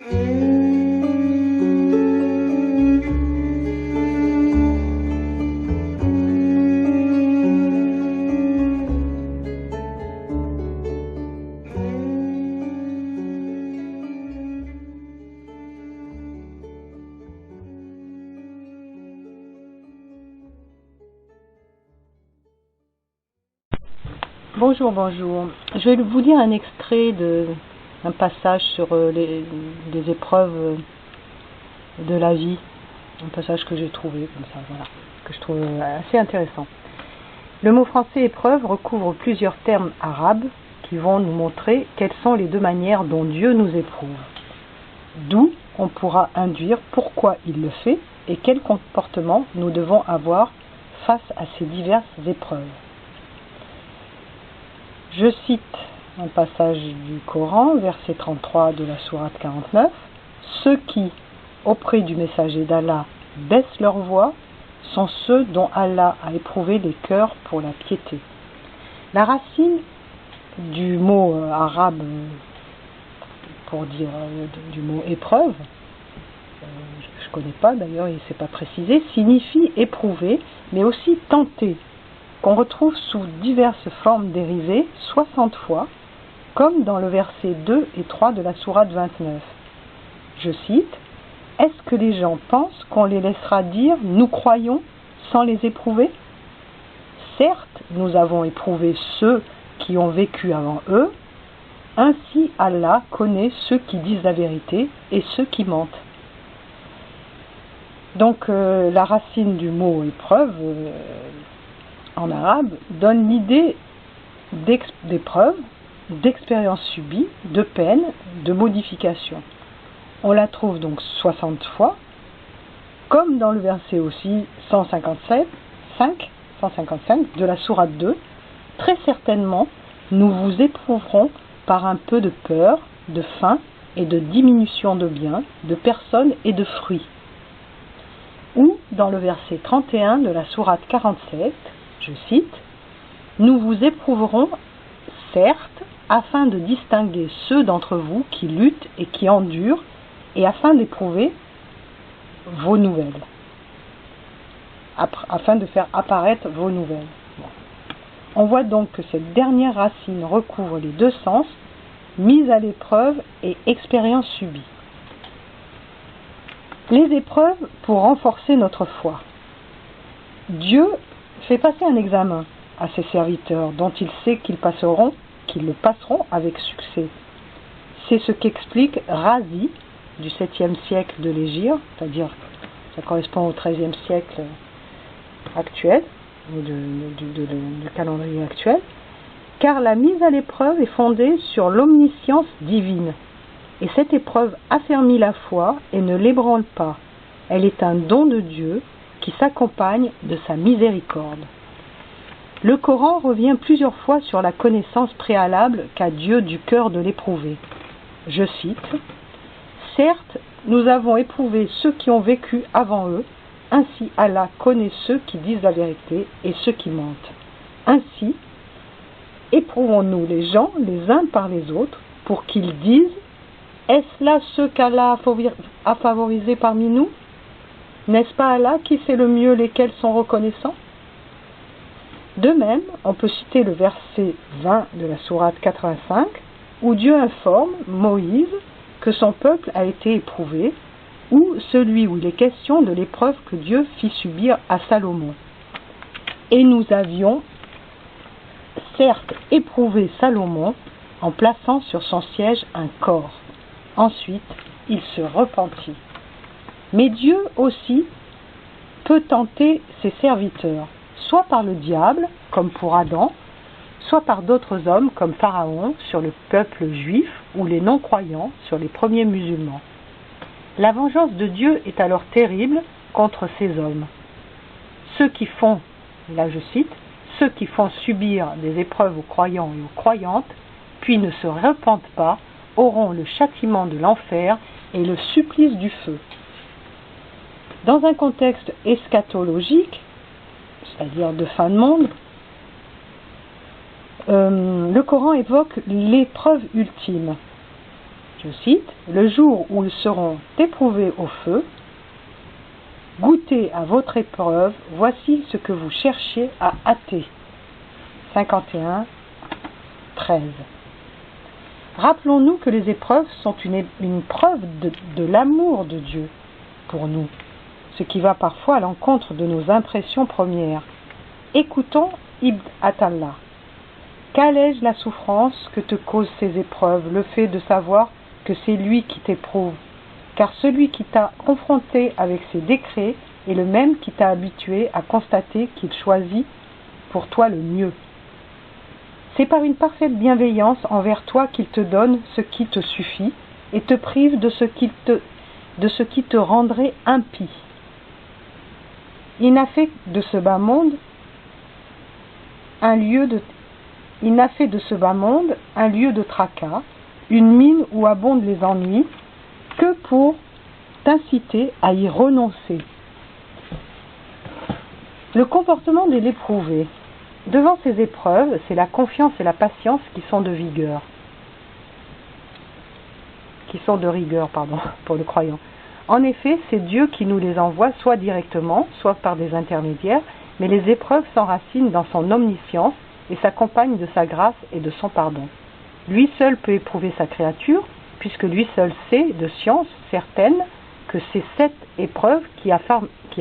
Bonjour, bonjour. Je vais vous lire un extrait d'un passage sur les épreuves de la vie. Un passage que j'ai trouvé comme ça, voilà, que je trouve assez intéressant. Le mot français épreuve recouvre plusieurs termes arabes qui vont nous montrer quelles sont les deux manières dont Dieu nous éprouve. D'où on pourra induire pourquoi il le fait et quel comportement nous devons avoir face à ces diverses épreuves. Je cite un passage du Coran, verset 33 de la sourate 49. Ceux qui, auprès du messager d'Allah, baissent leur voix sont ceux dont Allah a éprouvé les cœurs pour la piété. La racine du mot arabe, pour dire du mot épreuve, je ne connais pas d'ailleurs, il ne s'est pas précisé, signifie éprouver, mais aussi tenter, qu'on retrouve sous diverses formes dérivées 60 fois, comme dans le verset 2 et 3 de la sourate 29. Je cite, « Est-ce que les gens pensent qu'on les laissera dire « Nous croyons » sans les éprouver ? Certes, nous avons éprouvé ceux qui ont vécu avant eux, ainsi Allah connaît ceux qui disent la vérité et ceux qui mentent. » Donc la racine du mot épreuve en arabe donne l'idée d'épreuve, d'expérience subie, de peine, de modification. On la trouve donc 60 fois, comme dans le verset aussi 155 de la sourate 2. Très certainement, nous vous éprouverons par un peu de peur, de faim et de diminution de biens, de personnes et de fruits. Ou dans le verset 31 de la sourate 47, je cite, « Nous vous éprouverons, certes, afin de distinguer ceux d'entre vous qui luttent et qui endurent, et afin d'éprouver vos nouvelles. » Afin de faire apparaître vos nouvelles. Bon. On voit donc que cette dernière racine recouvre les deux sens, mise à l'épreuve et expérience subie. Les épreuves pour renforcer notre foi. Dieu fait passer un examen à ses serviteurs dont il sait qu'ils le passeront avec succès. C'est ce qu'explique Razi du 7e siècle de l'Hégire, c'est-à-dire ça correspond au 13e siècle actuel, du calendrier actuel, car la mise à l'épreuve est fondée sur l'omniscience divine, et cette épreuve affermit la foi et ne l'ébranle pas. Elle est un don de Dieu qui s'accompagne de sa miséricorde. Le Coran revient plusieurs fois sur la connaissance préalable qu'a Dieu du cœur de l'éprouvé. Je cite, « Certes, nous avons éprouvé ceux qui ont vécu avant eux, ainsi Allah connaît ceux qui disent la vérité et ceux qui mentent. Ainsi, éprouvons-nous les gens les uns par les autres pour qu'ils disent « Est-ce là ceux qu'Allah a favorisés parmi nous ? N'est-ce pas Allah qui sait le mieux lesquels sont reconnaissants ?» De même, on peut citer le verset 20 de la sourate 85, où Dieu informe Moïse que son peuple a été éprouvé, ou celui où il est question de l'épreuve que Dieu fit subir à Salomon. Et nous avions certes éprouvé Salomon en plaçant sur son siège un corps. Ensuite, il se repentit. Mais Dieu aussi peut tenter ses serviteurs, soit par le diable, comme pour Adam, soit par d'autres hommes comme Pharaon sur le peuple juif ou les non-croyants sur les premiers musulmans. La vengeance de Dieu est alors terrible contre ces hommes. Ceux qui font, là je cite, ceux qui font subir des épreuves aux croyants et aux croyantes, puis ne se repentent pas, auront le châtiment de l'enfer et le supplice du feu. Dans un contexte eschatologique, c'est-à-dire de fin de monde, le Coran évoque l'épreuve ultime. je cite, « Le jour où ils seront éprouvés au feu, goûtez à votre épreuve, voici ce que vous cherchez à hâter. » 51, 13. Rappelons-nous que les épreuves sont une preuve de l'amour de Dieu pour nous, ce qui va parfois à l'encontre de nos impressions premières. Écoutons Ibn Attallah. Qu'allège la souffrance que te causent ces épreuves, le fait de savoir que c'est lui qui t'éprouve, car celui qui t'a confronté avec ses décrets est le même qui t'a habitué à constater qu'il choisit pour toi le mieux. C'est par une parfaite bienveillance envers toi qu'il te donne ce qui te suffit et te prive de ce qui te rendrait impie. Il n'a fait de ce bas monde un lieu de tracas, une mine où abondent les ennuis, que pour t'inciter à y renoncer. Le comportement de l'éprouvé. Devant ces épreuves, c'est la confiance et la patience qui sont de rigueur, pour le croyant. En effet, c'est Dieu qui nous les envoie soit directement, soit par des intermédiaires, mais les épreuves s'enracinent dans son omniscience et s'accompagnent de sa grâce et de son pardon. Lui seul peut éprouver sa créature, puisque lui seul sait de science certaine que c'est cette épreuve qui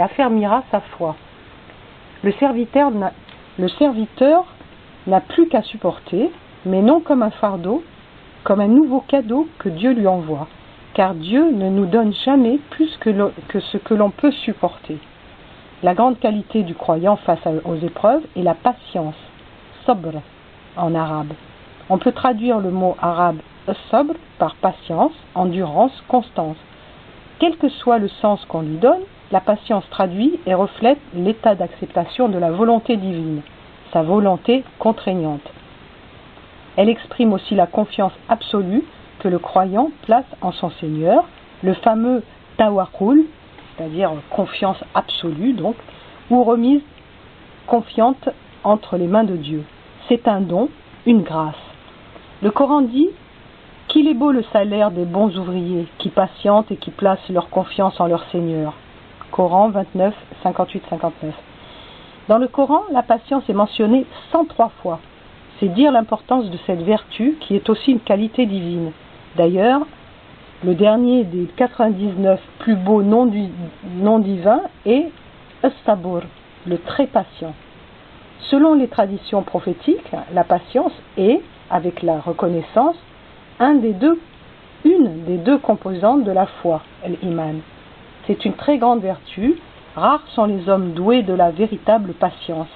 affermira sa foi. Le serviteur n'a plus qu'à supporter, mais non comme un fardeau, comme un nouveau cadeau que Dieu lui envoie, car Dieu ne nous donne jamais plus que ce que l'on peut supporter. La grande qualité du croyant face aux épreuves est la patience, sabr en arabe. On peut traduire le mot arabe sabr par patience, endurance, constance. Quel que soit le sens qu'on lui donne, la patience traduit et reflète l'état d'acceptation de la volonté divine, sa volonté contraignante. Elle exprime aussi la confiance absolue que le croyant place en son Seigneur, le fameux tawakkul, c'est-à-dire confiance absolue donc, ou remise confiante entre les mains de Dieu. C'est un don, une grâce. Le Coran dit qu'il est beau le salaire des bons ouvriers qui patientent et qui placent leur confiance en leur Seigneur. Coran 29, 58-59. Dans le Coran, la patience est mentionnée 103 fois. C'est dire l'importance de cette vertu qui est aussi une qualité divine. D'ailleurs, le dernier des 99 plus beaux noms divins est As-Sabur, le très patient. Selon les traditions prophétiques, la patience est, avec la reconnaissance, une des deux composantes de la foi, l'iman. C'est une très grande vertu. Rares sont les hommes doués de la véritable patience.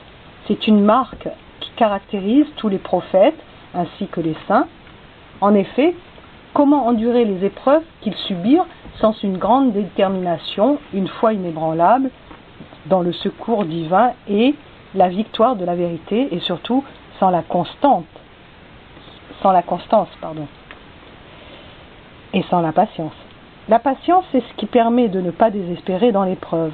C'est une marque qui caractérise tous les prophètes ainsi que les saints. En effet, comment endurer les épreuves qu'ils subirent sans une grande détermination, une foi inébranlable dans le secours divin et la victoire de la vérité, et surtout sans la constance, et sans la patience. La patience, c'est ce qui permet de ne pas désespérer dans l'épreuve.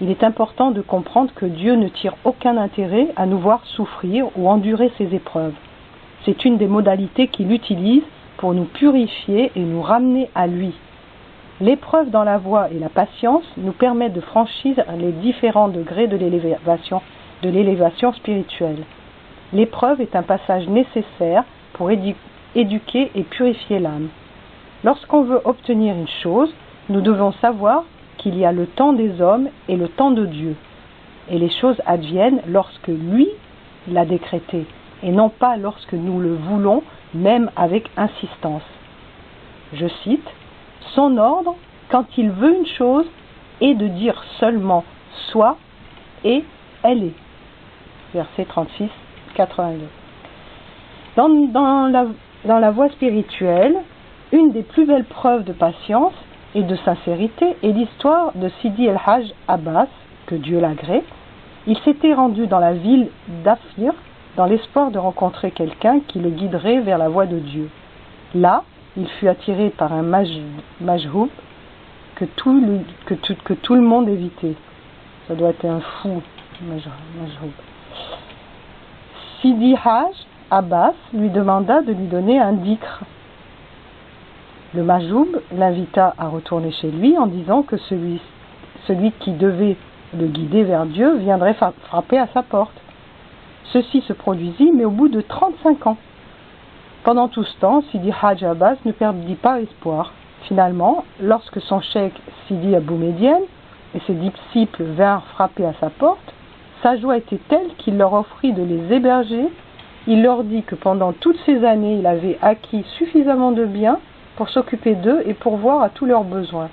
Il est important de comprendre que Dieu ne tire aucun intérêt à nous voir souffrir ou endurer ces épreuves. C'est une des modalités qu'il utilise pour nous purifier et nous ramener à lui. L'épreuve dans la voie et la patience nous permettent de franchir les différents degrés de l'élévation spirituelle. L'épreuve est un passage nécessaire pour éduquer et purifier l'âme. Lorsqu'on veut obtenir une chose, nous devons savoir qu'il y a le temps des hommes et le temps de Dieu. Et les choses adviennent lorsque lui l'a décrété, et non pas lorsque nous le voulons, même avec insistance. Je cite, « Son ordre, quand il veut une chose, est de dire seulement « soit » et « elle est ». Verset 36, 82. Dans la voie spirituelle, une des plus belles preuves de patience et de sincérité est l'histoire de Sidi el-Hajj Abbas, que Dieu l'agrée. Il s'était rendu dans la ville d'Afir dans l'espoir de rencontrer quelqu'un qui le guiderait vers la voie de Dieu. Là, il fut attiré par un majhoub que tout le monde évitait. Ça doit être un fou, majhoub. Sidi Hajj Abbas lui demanda de lui donner un dhikr. Le Majoub l'invita à retourner chez lui en disant que celui qui devait le guider vers Dieu viendrait frapper à sa porte. Ceci se produisit, mais au bout de 35 ans. Pendant tout ce temps, Sidi Hadj Abbas ne perdit pas espoir. Finalement, lorsque son cheikh Sidi Abou Medienne et ses disciples vinrent frapper à sa porte, sa joie était telle qu'il leur offrit de les héberger. Il leur dit que pendant toutes ces années, il avait acquis suffisamment de biens pour s'occuper d'eux et pourvoir à tous leurs besoins.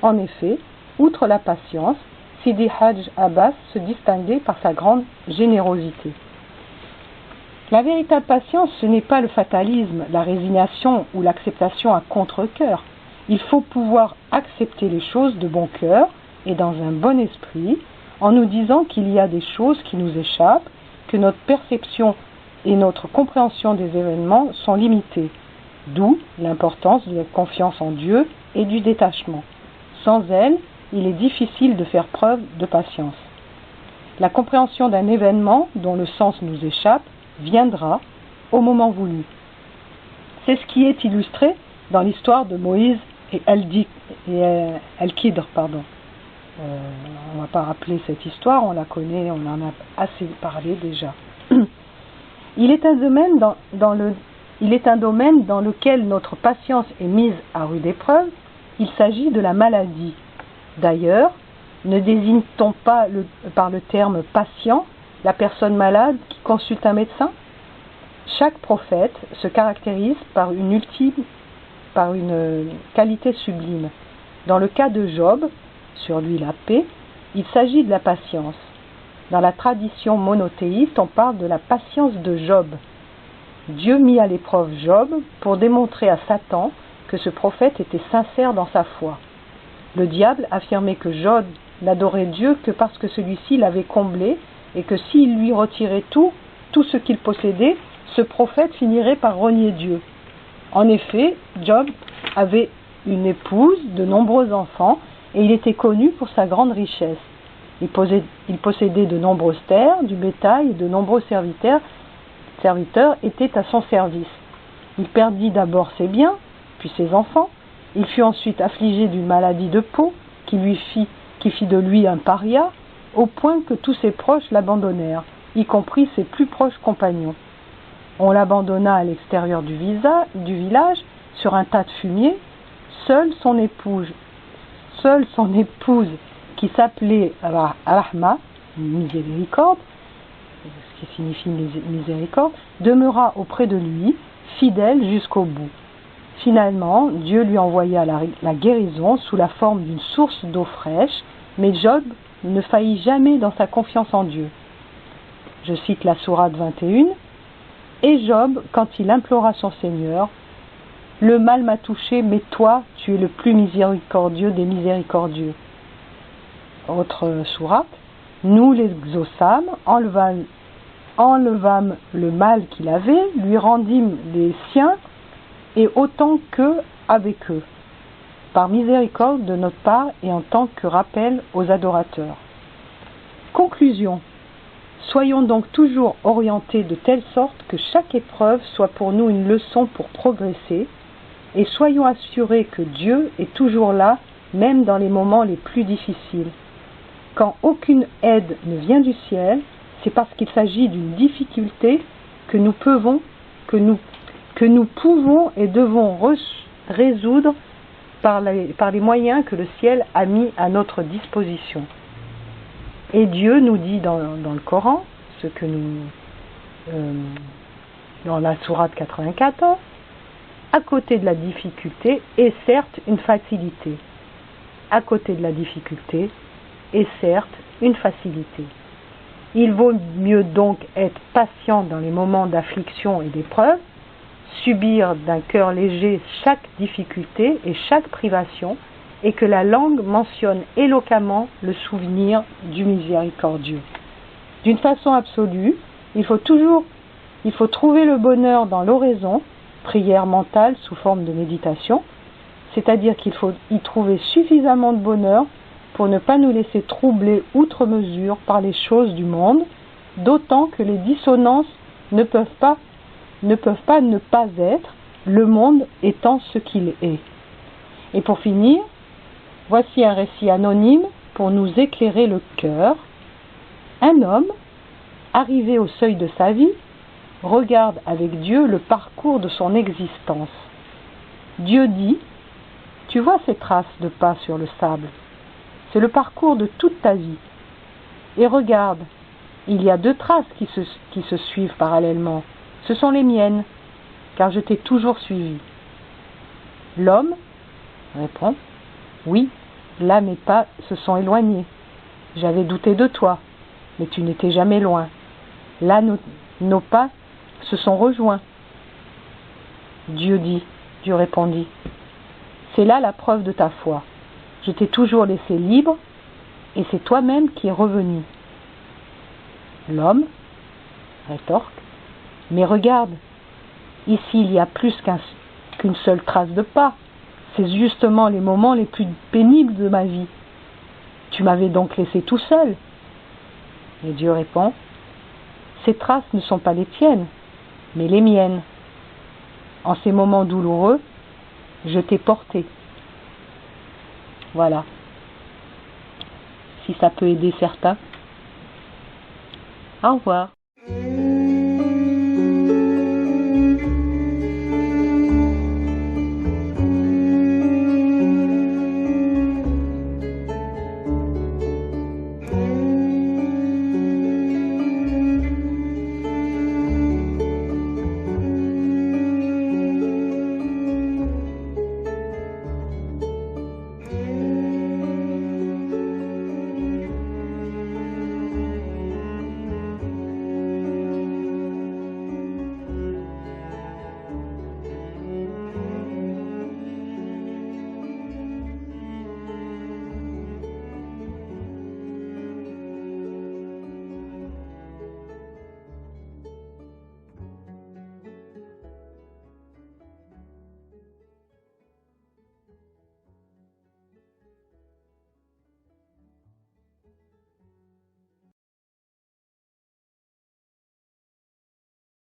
En effet, outre la patience, Sidi Hadj Abbas se distinguait par sa grande générosité. La véritable patience, ce n'est pas le fatalisme, la résignation ou l'acceptation à contre-cœur. Il faut pouvoir accepter les choses de bon cœur et dans un bon esprit, en nous disant qu'il y a des choses qui nous échappent, que notre perception et notre compréhension des événements sont limitées. D'où l'importance de la confiance en Dieu et du détachement. Sans elle, il est difficile de faire preuve de patience. La compréhension d'un événement dont le sens nous échappe viendra au moment voulu. C'est ce qui est illustré dans l'histoire de Moïse et Al-Khidr. On ne va pas rappeler cette histoire, on la connaît, on en a assez parlé déjà. Il est un domaine dans lequel notre patience est mise à rude épreuve. Il s'agit de la maladie. D'ailleurs, ne désigne-t-on pas par le terme patient la personne malade qui consulte un médecin? Chaque prophète se caractérise par une qualité sublime. Dans le cas de Job, sur lui la paix, il s'agit de la patience. Dans la tradition monothéiste, on parle de la patience de Job. Dieu mit à l'épreuve Job pour démontrer à Satan que ce prophète était sincère dans sa foi. Le diable affirmait que Job n'adorait Dieu que parce que celui-ci l'avait comblé et que s'il lui retirait tout ce qu'il possédait, ce prophète finirait par renier Dieu. En effet, Job avait une épouse, de nombreux enfants, et il était connu pour sa grande richesse. Il possédait de nombreuses terres, du bétail, et de nombreux serviteurs étaient à son service. Il perdit d'abord ses biens, puis ses enfants. Il fut ensuite affligé d'une maladie de peau qui fit de lui un paria, au point que tous ses proches l'abandonnèrent, y compris ses plus proches compagnons. On l'abandonna à l'extérieur du village, sur un tas de fumier. Seule son épouse, qui s'appelait Rahma, miséricorde, ce qui signifie miséricorde, demeura auprès de lui, fidèle jusqu'au bout. Finalement, Dieu lui envoya la guérison sous la forme d'une source d'eau fraîche, mais Job ne faillit jamais dans sa confiance en Dieu. Je cite la sourate 21. Et Job, quand il implora son Seigneur, « Le mal m'a touché, mais toi, tu es le plus miséricordieux des miséricordieux. » Autre sourate, « Nous l'exaucâmes, enlevâmes le mal qu'il avait, lui rendîmes les siens, et autant qu'eux avec eux, par miséricorde de notre part et en tant que rappel aux adorateurs. » Conclusion. Soyons donc toujours orientés de telle sorte que chaque épreuve soit pour nous une leçon pour progresser, et soyons assurés que Dieu est toujours là, même dans les moments les plus difficiles. Quand aucune aide ne vient du ciel, c'est parce qu'il s'agit d'une difficulté que nous pouvons et devons résoudre par les moyens que le ciel a mis à notre disposition. Et Dieu nous dit dans le Coran, dans la sourate 94, à côté de la difficulté est certes une facilité. À côté de la difficulté est certes une facilité. Il vaut mieux donc être patient dans les moments d'affliction et d'épreuve, subir d'un cœur léger chaque difficulté et chaque privation, et que la langue mentionne éloquemment le souvenir du miséricordieux. D'une façon absolue, il faut trouver le bonheur dans l'oraison, prière mentale sous forme de méditation, c'est-à-dire qu'il faut y trouver suffisamment de bonheur pour ne pas nous laisser troubler outre mesure par les choses du monde, d'autant que les dissonances ne peuvent pas ne pas être, le monde étant ce qu'il est. Et pour finir, voici un récit anonyme pour nous éclairer le cœur. Un homme, arrivé au seuil de sa vie, regarde avec Dieu le parcours de son existence. Dieu dit, « Tu vois ces traces de pas sur le sable, c'est le parcours de toute ta vie. Et regarde, il y a 2 traces qui se suivent parallèlement. Ce sont les miennes, car je t'ai toujours suivi. » L'homme répond, « Oui, là mes pas se sont éloignés. J'avais douté de toi, mais tu n'étais jamais loin. Là nos pas se sont rejoints. » Dieu répondit, « C'est là la preuve de ta foi. Je t'ai toujours laissé libre, et c'est toi-même qui es revenu. » L'homme rétorque, « Mais regarde, ici il y a plus qu'une seule trace de pas. C'est justement les moments les plus pénibles de ma vie. Tu m'avais donc laissé tout seul. » Et Dieu répond, « Ces traces ne sont pas les tiennes, mais les miennes. En ces moments douloureux, je t'ai porté. » Voilà. Si ça peut aider certains. Au revoir.